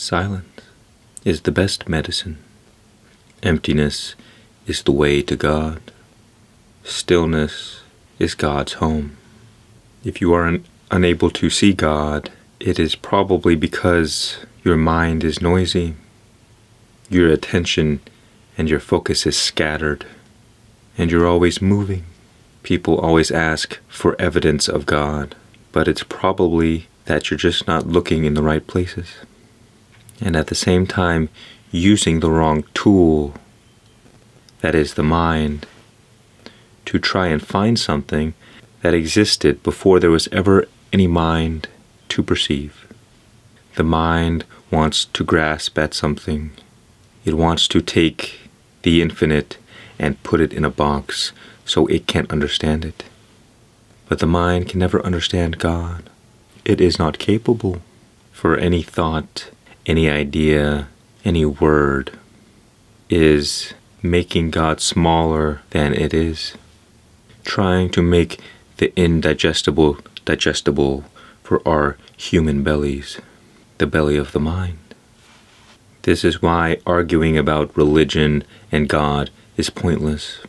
Silence is the best medicine. Emptiness is the way to God. Stillness is God's home. If you are unable to see God, it is probably because your mind is noisy, your attention and your focus is scattered, and you're always moving. People always ask for evidence of God, but it's probably that you're just not looking in the right places. And at the same time, using the wrong tool, that is the mind, to try and find something that existed before there was ever any mind to perceive. The mind wants to grasp at something. It wants to take the infinite and put it in a box so it can't understand it. But the mind can never understand God. It is not capable, for any thought, any idea, any word is making God smaller than it is, trying to make the indigestible digestible for our human bellies, the belly of the mind. This is why arguing about religion and God is pointless.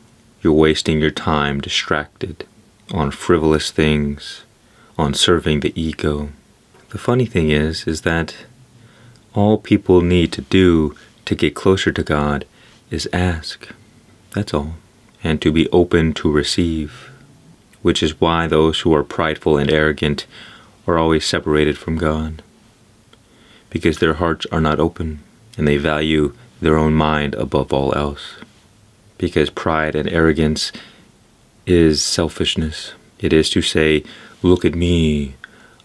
You're wasting your time distracted on frivolous things, on serving the ego. The funny thing is that all people need to do to get closer to God is ask. That's all. And to be open to receive, which is why those who are prideful and arrogant are always separated from God, because their hearts are not open and they value their own mind above all else. Because pride and arrogance is selfishness. It is to say, look at me,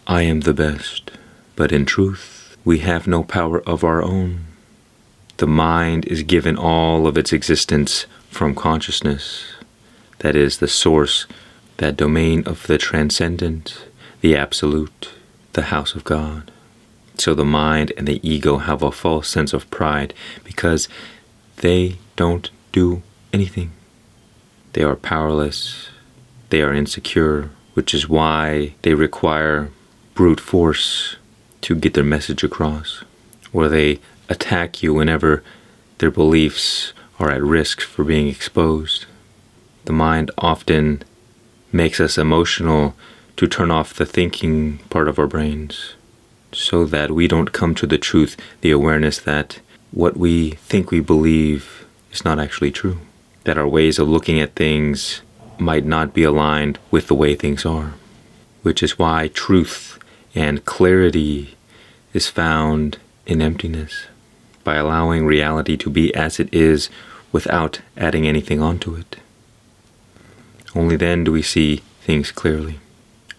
I am the best. But in truth, we have no power of our own. The mind is given all of its existence from consciousness. That is the source, that domain of the transcendent, the absolute, the house of God. So the mind and the ego have a false sense of pride because they don't do anything. They are powerless. They are insecure, which is why they require brute force to get their message across, or they attack you whenever their beliefs are at risk for being exposed. The mind often makes us emotional to turn off the thinking part of our brains so that we don't come to the truth, the awareness that what we think we believe is not actually true, that our ways of looking at things might not be aligned with the way things are, which is why truth and clarity is found in emptiness, by allowing reality to be as it is without adding anything onto it. Only then do we see things clearly.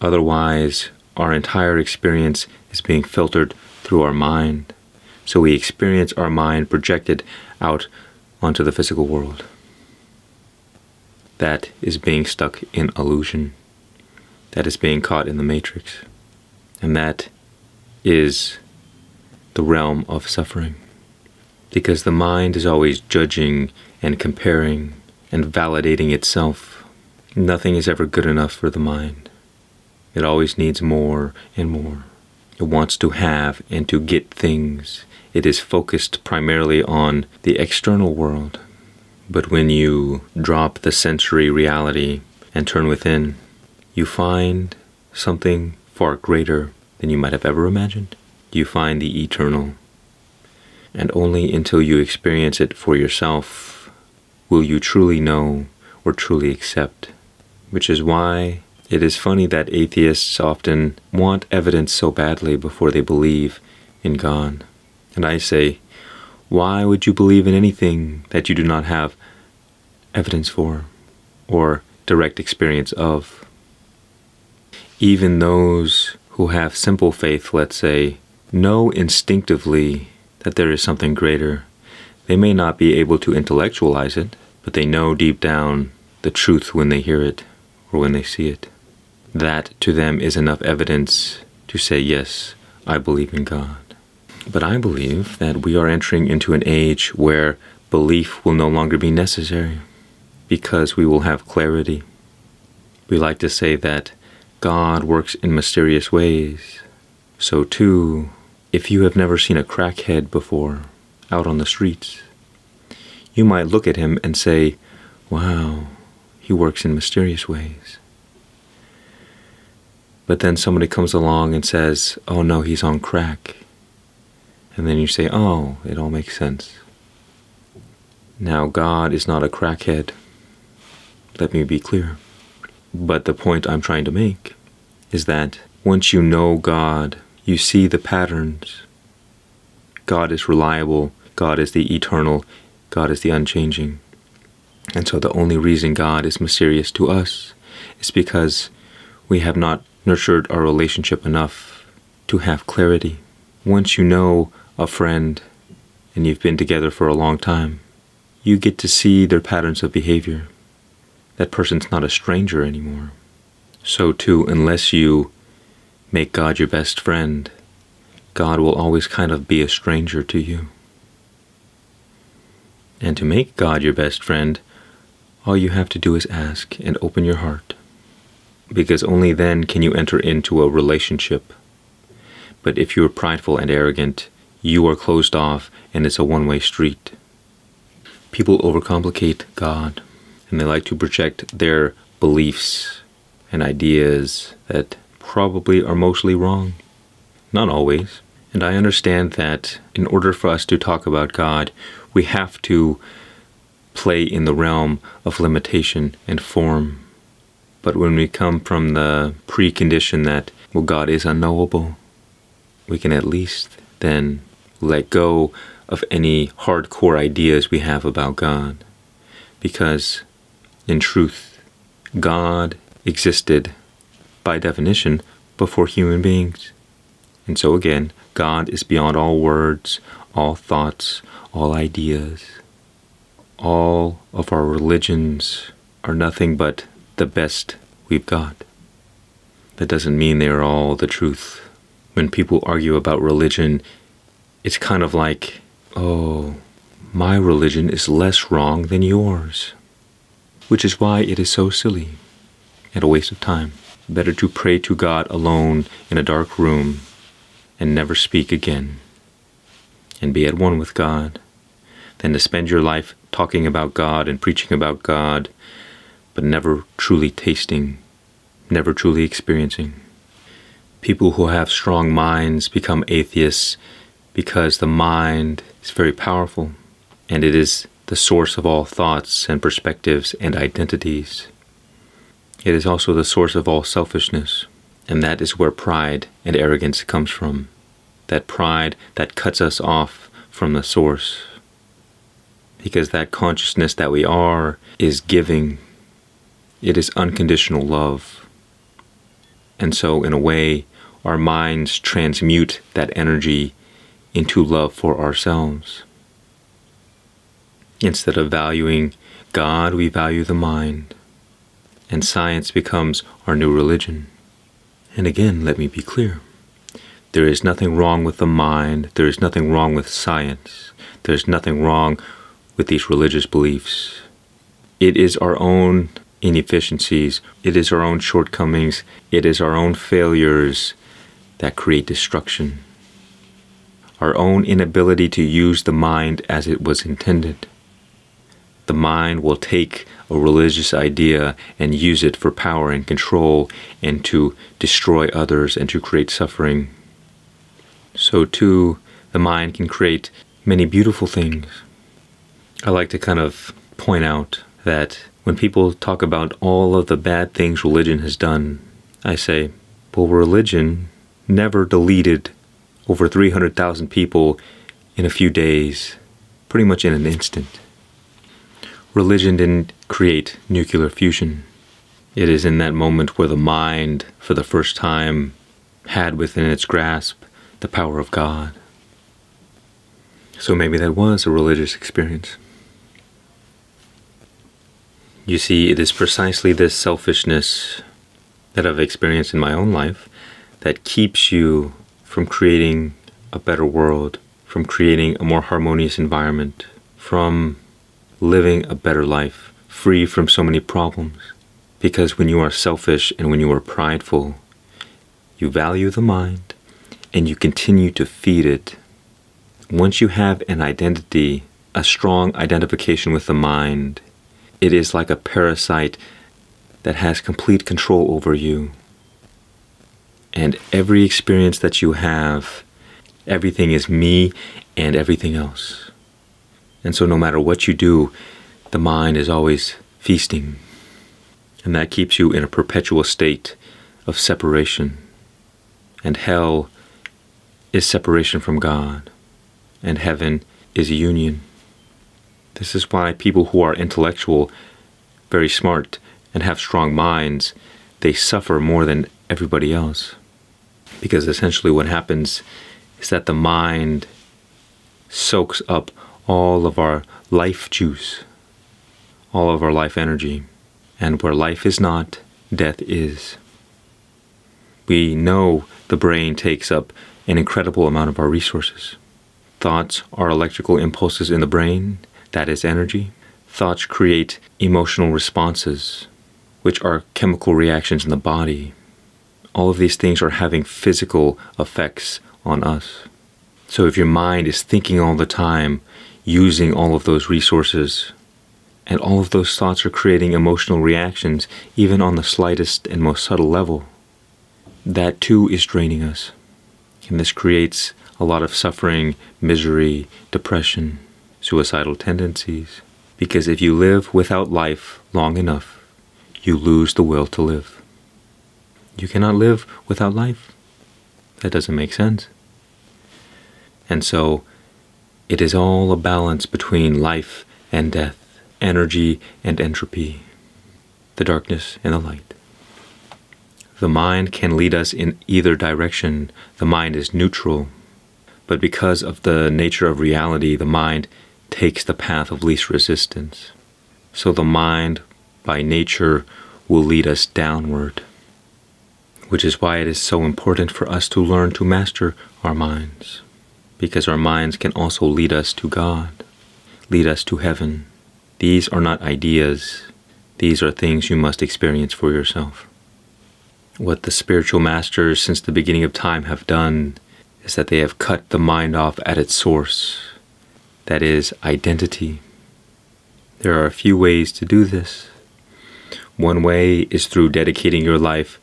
Otherwise, our entire experience is being filtered through our mind, so we experience our mind projected out onto the physical world. That is being stuck in illusion. That is being caught in the matrix. And that is the realm of suffering. Because the mind is always judging and comparing and validating itself. Nothing is ever good enough for the mind. It always needs more and more. It wants to have and to get things. It is focused primarily on the external world. But when you drop the sensory reality and turn within, you find something far greater than you might have ever imagined. You find the eternal. And only until you experience it for yourself will you truly know or truly accept. Which is why it is funny that atheists often want evidence so badly before they believe in God. And I say, why would you believe in anything that you do not have evidence for or direct experience of? Even those who have simple faith, let's say, know instinctively that there is something greater. They may not be able to intellectualize it, but they know deep down the truth when they hear it or when they see it. That to them is enough evidence to say, yes, I believe in God. But I believe that we are entering into an age where belief will no longer be necessary because we will have clarity. We like to say that God works in mysterious ways. So too, If you have never seen a crackhead before out on the streets, you might look at him and say, wow, he works in mysterious ways. But then somebody comes along and says, oh no, he's on crack. And then you say, oh, it all makes sense. Now, God is not a crackhead. Let me be clear. But the point I'm trying to make is that once you know God, you see the patterns. God is reliable. God is the eternal. God is the unchanging. And so the only reason God is mysterious to us is because we have not nurtured our relationship enough to have clarity. Once you know a friend and you've been together for a long time, you get to see their patterns of behavior. That person's not a stranger anymore. So too, unless you make God your best friend, God will always kind of be a stranger to you. And to make God your best friend, all you have to do is ask and open your heart. Because only then can you enter into a relationship. But if you are prideful and arrogant, you are closed off and it's a one-way street. People overcomplicate God, and they like to project their beliefs and ideas that probably are mostly wrong. Not always. And I understand that in order for us to talk about God, we have to play in the realm of limitation and form. But when we come from the precondition that, well, God is unknowable, we can at least then let go of any hardcore ideas we have about God. Because, in truth, God existed, by definition, before human beings. And so again, God is beyond all words, all thoughts, all ideas. All of our religions are nothing but the best we've got. That doesn't mean they're all the truth. When people argue about religion, it's kind of like, oh, my religion is less wrong than yours. Which is why it is so silly and a waste of time. Better to pray to God alone in a dark room and never speak again and be at one with God than to spend your life talking about God and preaching about God, but never truly tasting, never truly experiencing. People who have strong minds become atheists because the mind is very powerful, and it is the source of all thoughts and perspectives and identities. It is also the source of all selfishness, and that is where pride and arrogance comes from. That pride that cuts us off from the source. Because that consciousness that we are is giving. It is unconditional love. And so, in a way, our minds transmute that energy into love for ourselves. Instead of valuing God, we value the mind. And science becomes our new religion. And again, let me be clear. There is nothing wrong with the mind. There is nothing wrong with science. There is nothing wrong with these religious beliefs. It is our own inefficiencies. It is our own shortcomings. It is our own failures that create destruction. Our own inability to use the mind as it was intended. The mind will take a religious idea and use it for power and control and to destroy others and to create suffering. So too, the mind can create many beautiful things. I like to kind of point out that when people talk about all of the bad things religion has done, I say, well, religion never deleted over 300,000 people in a few days, pretty much in an instant. Religion didn't create nuclear fusion. It is in that moment where the mind, for the first time, had within its grasp the power of God. So maybe that was a religious experience. You see, it is precisely this selfishness that I've experienced in my own life that keeps you from creating a better world, from creating a more harmonious environment, from living a better life, free from so many problems. Because when you are selfish and when you are prideful, you value the mind and you continue to feed it. Once you have an identity, a strong identification with the mind, it is like a parasite that has complete control over you. And every experience that you have, everything is me and everything else. And so no matter what you do, the mind is always feasting. And that keeps you in a perpetual state of separation. And hell is separation from God. And heaven is union. This is why people who are intellectual, very smart, and have strong minds, they suffer more than everybody else. Because essentially what happens is that the mind soaks up all of our life juice, all of our life energy. And where life is not, death is. We know the brain takes up an incredible amount of our resources. Thoughts are electrical impulses in the brain, that is energy. Thoughts create emotional responses, which are chemical reactions in the body. All of these things are having physical effects on us. So if your mind is thinking all the time, using all of those resources, and all of those thoughts are creating emotional reactions, even on the slightest and most subtle level, that too is draining us. And this creates a lot of suffering, misery, depression, suicidal tendencies. Because if you live without life long enough, you lose the will to live. You cannot live without life. That doesn't make sense. And so, it is all a balance between life and death, energy and entropy, the darkness and the light. The mind can lead us in either direction. The mind is neutral. But because of the nature of reality, the mind takes the path of least resistance. So the mind, by nature, will lead us downward. Which is why it is so important for us to learn to master our minds. Because our minds can also lead us to God, lead us to heaven. These are not ideas. These are things you must experience for yourself. What the spiritual masters since the beginning of time have done is that they have cut the mind off at its source. That is identity. There are a few ways to do this. One way is through dedicating your life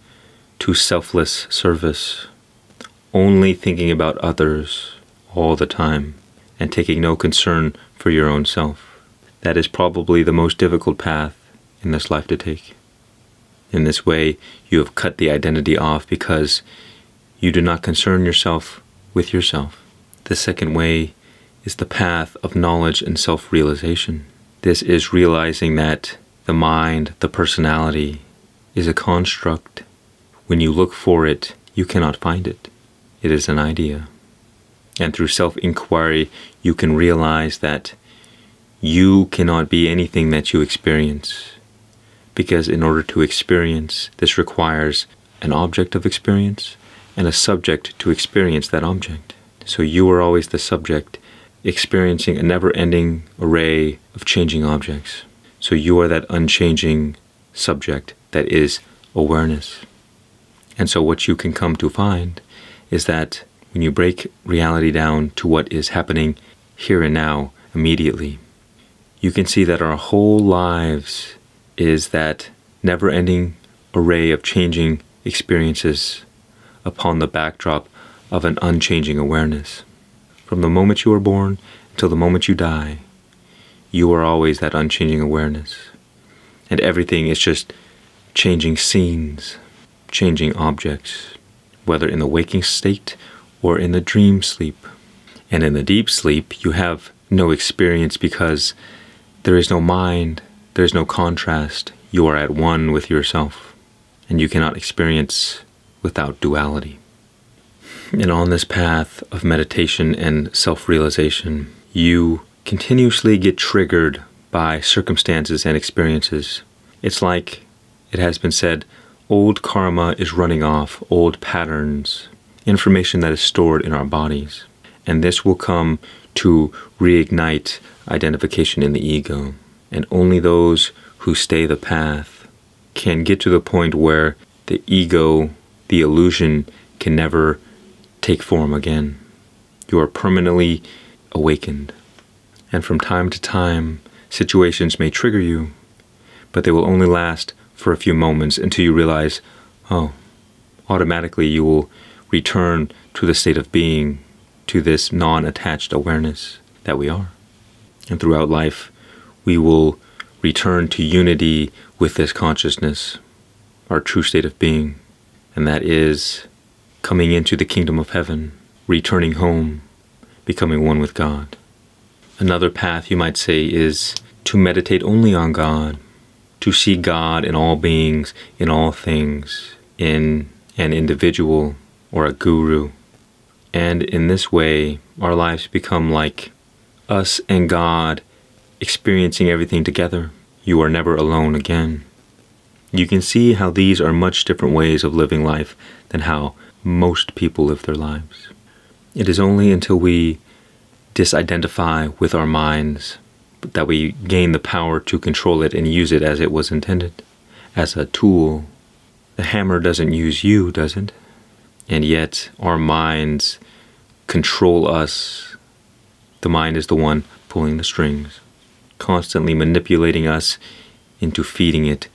to selfless service, only thinking about others all the time, and taking no concern for your own self. That is probably the most difficult path in this life to take. In this way, you have cut the identity off because you do not concern yourself with yourself. The second way is the path of knowledge and self-realization. This is realizing that the mind, the personality, is a construct. When you look for it, you cannot find it. It is an idea. And through self-inquiry, you can realize that you cannot be anything that you experience. Because in order to experience, this requires an object of experience and a subject to experience that object. So you are always the subject, experiencing a never-ending array of changing objects. So you are that unchanging subject that is awareness. And so what you can come to find is that when you break reality down to what is happening here and now, immediately, you can see that our whole lives is that never-ending array of changing experiences upon the backdrop of an unchanging awareness. From the moment you are born until the moment you die, you are always that unchanging awareness. And everything is just changing scenes, changing objects, whether in the waking state or in the dream sleep. And in the deep sleep, you have no experience because there is no mind, there is no contrast. You are at one with yourself, and you cannot experience without duality. And on this path of meditation and self-realization, you continuously get triggered by circumstances and experiences. It's like it has been said, old karma is running off, old patterns, information that is stored in our bodies. And this will come to reignite identification in the ego. And only those who stay the path can get to the point where the ego, the illusion, can never take form again. You are permanently awakened. And from time to time, situations may trigger you, but they will only last for a few moments until you realize, oh, automatically you will return to the state of being, to this non-attached awareness that we are. And throughout life, we will return to unity with this consciousness, our true state of being, and that is coming into the kingdom of heaven, returning home, becoming one with God. Another path, you might say, is to meditate only on God, to see God in all beings, in all things, in an individual or a guru. And in this way, our lives become like us and God experiencing everything together. You are never alone again. You can see how these are much different ways of living life than how most people live their lives. It is only until we disidentify with our minds that we gain the power to control it and use it as it was intended, as a tool. The hammer doesn't use you, does it? And yet our minds control us. The mind is the one pulling the strings, constantly manipulating us into feeding it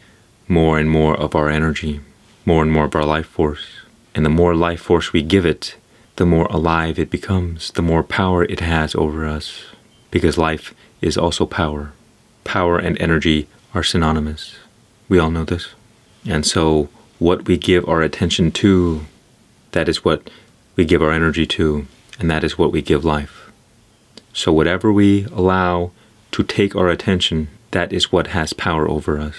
more and more of our energy, more and more of our life force. And the more life force we give it, the more alive it becomes, the more power it has over us. Because life is also power. Power and energy are synonymous. We all know this. And so what we give our attention to, that is what we give our energy to, and that is what we give life. So whatever we allow to take our attention, that is what has power over us.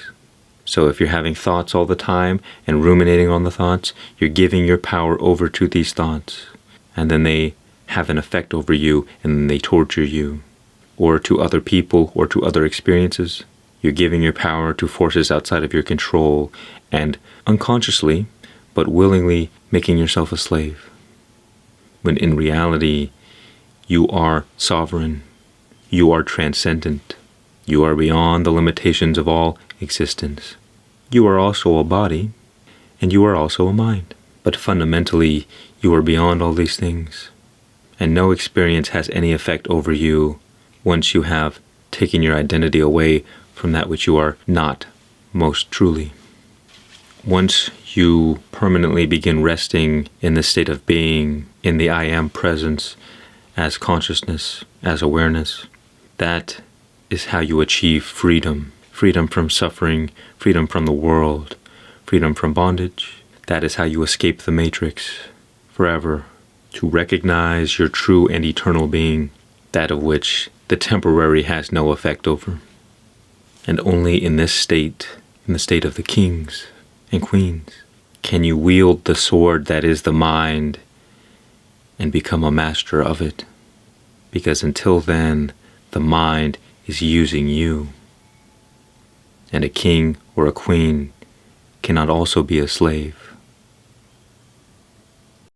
So if you're having thoughts all the time and ruminating on the thoughts, you're giving your power over to these thoughts. And then they have an effect over you, and then they torture you. Or to other people, or to other experiences. You're giving your power to forces outside of your control, and unconsciously, but willingly, making yourself a slave. When in reality, you are sovereign. You are transcendent. You are beyond the limitations of all existence. You are also a body, and you are also a mind. But fundamentally, you are beyond all these things. And no experience has any effect over you once you have taken your identity away from that which you are not most truly. Once you permanently begin resting in the state of being, in the I am presence, as consciousness, as awareness, that is how you achieve freedom. Freedom from suffering, freedom from the world, freedom from bondage. That is how you escape the matrix forever, to recognize your true and eternal being, that of which the temporary has no effect over. And only in this state, in the state of the kings and queens, can you wield the sword that is the mind and become a master of it. Because until then, the mind is using you. And a king or a queen cannot also be a slave.